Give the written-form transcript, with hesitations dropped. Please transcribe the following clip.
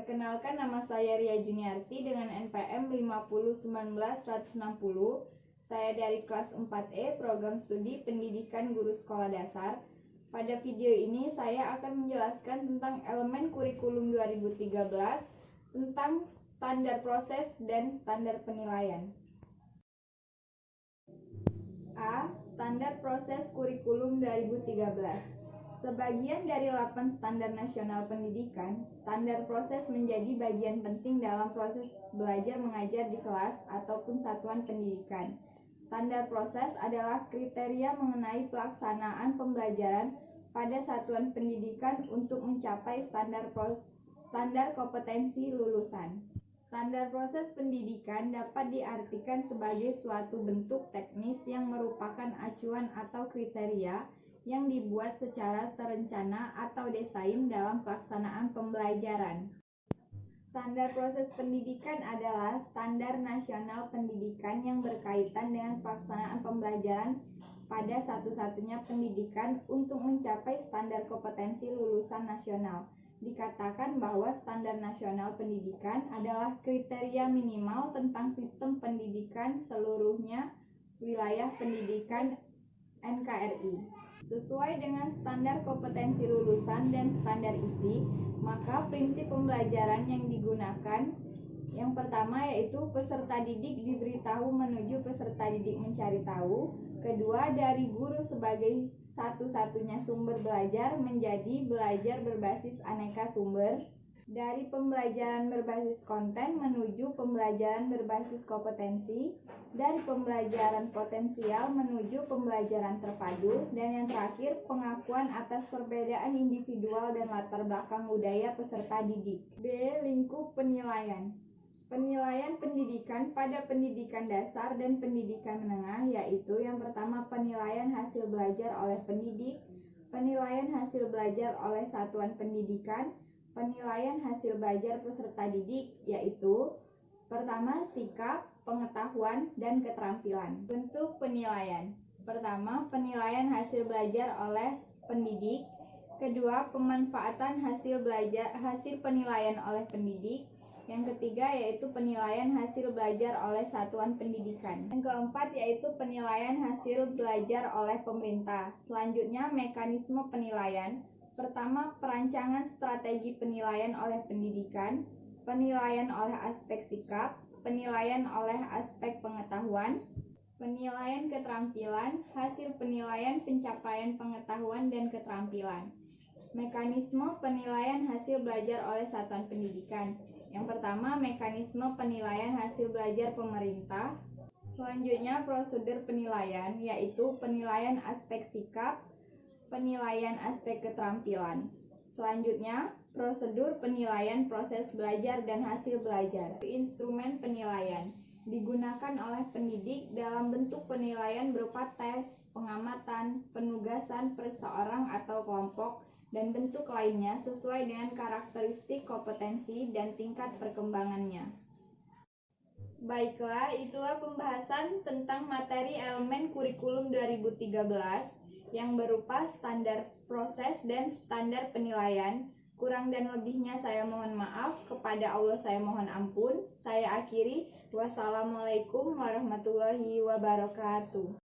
Perkenalkan, nama saya Ria Juniarti dengan NPM 5019160. Saya dari kelas 4E Program Studi Pendidikan Guru Sekolah Dasar. Pada video ini saya akan menjelaskan tentang elemen kurikulum 2013 tentang standar proses dan standar penilaian. A. Standar proses kurikulum 2013. Sebagian dari 8 standar nasional pendidikan, standar proses menjadi bagian penting dalam proses belajar mengajar di kelas ataupun satuan pendidikan. Standar proses adalah kriteria mengenai pelaksanaan pembelajaran pada satuan pendidikan untuk mencapai standar kompetensi lulusan. Standar proses pendidikan dapat diartikan sebagai suatu bentuk teknis yang merupakan acuan atau kriteria yang dibuat secara terencana atau desain dalam pelaksanaan pembelajaran. Standar proses pendidikan adalah standar nasional pendidikan yang berkaitan dengan pelaksanaan pembelajaran pada satu-satunya pendidikan untuk mencapai standar kompetensi lulusan nasional. Dikatakan bahwa standar nasional pendidikan adalah kriteria minimal tentang sistem pendidikan seluruhnya wilayah pendidikan NKRI. Sesuai dengan standar kompetensi lulusan dan standar isi, maka prinsip pembelajaran yang digunakan yang pertama yaitu peserta didik diberitahu menuju peserta didik mencari tahu. Kedua, dari guru sebagai satu-satunya sumber belajar menjadi belajar berbasis aneka sumber. Dari pembelajaran berbasis konten menuju pembelajaran berbasis kompetensi, dari pembelajaran potensial menuju pembelajaran terpadu, dan yang terakhir, pengakuan atas perbedaan individual dan latar belakang budaya peserta didik. B. Lingkup penilaian. Penilaian pendidikan pada pendidikan dasar dan pendidikan menengah yaitu yang pertama penilaian hasil belajar oleh pendidik, penilaian hasil belajar oleh satuan pendidikan, penilaian hasil belajar peserta didik yaitu pertama sikap, pengetahuan, dan keterampilan. Bentuk penilaian. Pertama, penilaian hasil belajar oleh pendidik. Kedua, pemanfaatan hasil penilaian oleh pendidik. Yang ketiga yaitu penilaian hasil belajar oleh satuan pendidikan. Yang keempat yaitu penilaian hasil belajar oleh pemerintah. Selanjutnya, mekanisme penilaian. Pertama, perancangan strategi penilaian oleh pendidikan, penilaian oleh aspek sikap, penilaian oleh aspek pengetahuan, penilaian keterampilan, hasil penilaian pencapaian pengetahuan dan keterampilan. Mekanisme penilaian hasil belajar oleh satuan pendidikan. Yang pertama, mekanisme penilaian hasil belajar pemerintah. Selanjutnya, prosedur penilaian, yaitu penilaian aspek sikap, penilaian aspek keterampilan. Selanjutnya, prosedur penilaian proses belajar dan hasil belajar. Instrumen penilaian digunakan oleh pendidik dalam bentuk penilaian berupa tes, pengamatan, penugasan perseorang atau kelompok, dan bentuk lainnya sesuai dengan karakteristik kompetensi dan tingkat perkembangannya. Baiklah, itulah pembahasan tentang materi elemen kurikulum 2013 yang berupa standar proses dan standar penilaian. Kurang dan lebihnya saya mohon maaf, kepada Allah saya mohon ampun. Saya akhiri, wassalamualaikum warahmatullahi wabarakatuh.